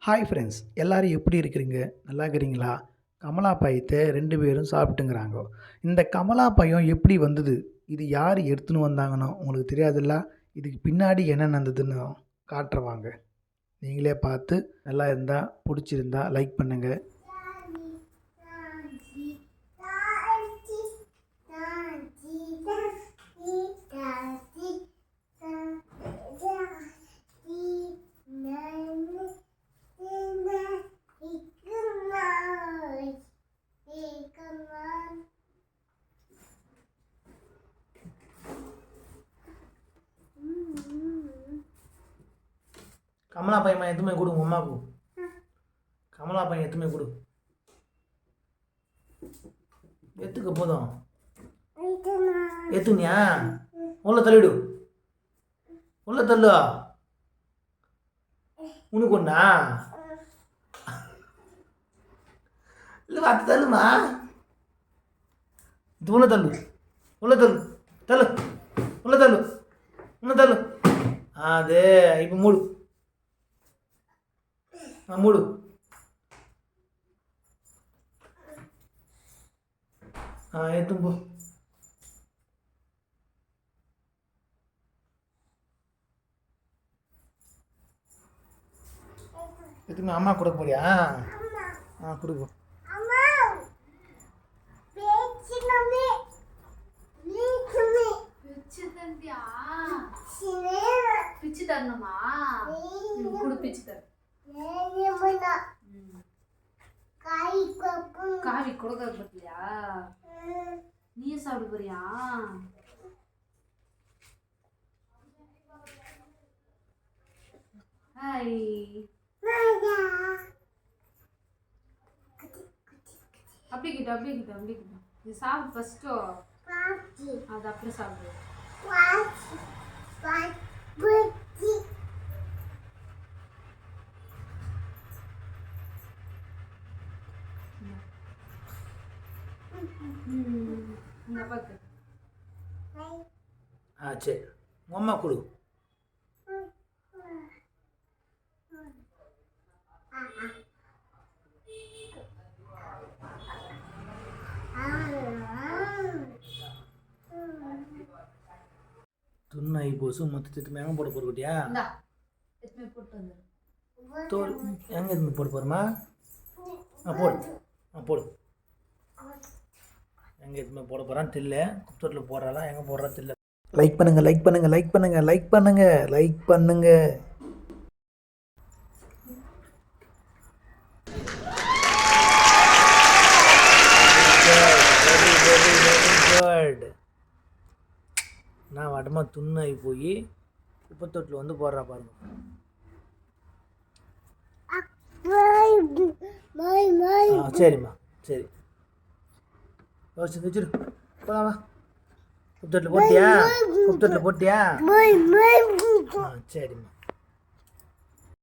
Hi friends, எல்லோரும் எப்படி இருக்கிறீங்க? நல்லா இருக்கிறீங்களா? கமலா பழத்தை 2 பேரும் சாப்பிட்டுங்கிறாங்க. இந்த கமலா பழம் எப்படி வந்தது? இது யார் எடுத்துன்னு வந்தாங்கன்னு உங்களுக்கு தெரியாதுல்ல? இதுக்கு பின்னாடி என்ன நடந்ததுன்னு காட்டுறேன் வாங்க. நீங்களே பார்த்து நல்லா இருந்தால் பிடிச்சிருந்தா லைக் பண்ணுங்கள். கமலா பையன் எத்துமே கொடு உங்க அம்மாவுக்கு. கமலா பையன் எத்துமே கொடு. எத்துக்க போதும். எத்துனியா? உள்ள தள்ளிடு. உள்ள தள்ளு. உனக்கு ஒண்ணா? இல்லை அது தள்ளுமா? இது உள்ள தள்ளு. உள்ள தள்ளு. தள்ளு. உள்ள தள்ளு. உள்ள தள்ளு. அது இப்போ மூடு. மூடு. எத்தும் போ. எதுவுமே அம்மா கொடுக்க போறியா? கொடுப்போ. பிச்சு தரணுமா? குடு பிச்சு தர. காவி கொடுக்க பத்தியா? நீயே சாப்பிட போறியா? ஹாய். அப்படியே கிட்ட. இது சாப்பிடு ஃபர்ஸ்ட்டோ. அது அப்படியே சாப்பிடு. சரி அம்மா கொடு. துண்ணாய் போசு மொத்தத்துக்கு மேங்க போட போறீட்டியா? தோல் எங்க இருந்து போட போறமா? போடு. போடு. எங்கே எதுவுமே போட போகிறான்னு தெரியல. குப்பத்தொட்டில் போடுறாலாம், எங்கே போடுறா தெரியல. லைக் பண்ணுங்கள். குட். நான் வடமாக துண்ணாகி போய் குப்பத்தொட்டில் வந்து போடுறா பாருங்க. சரிம்மா சரி. வச்சுரு. போலாமா? குப்பத்தொட்டில் போட்டியா? சரிம்மா.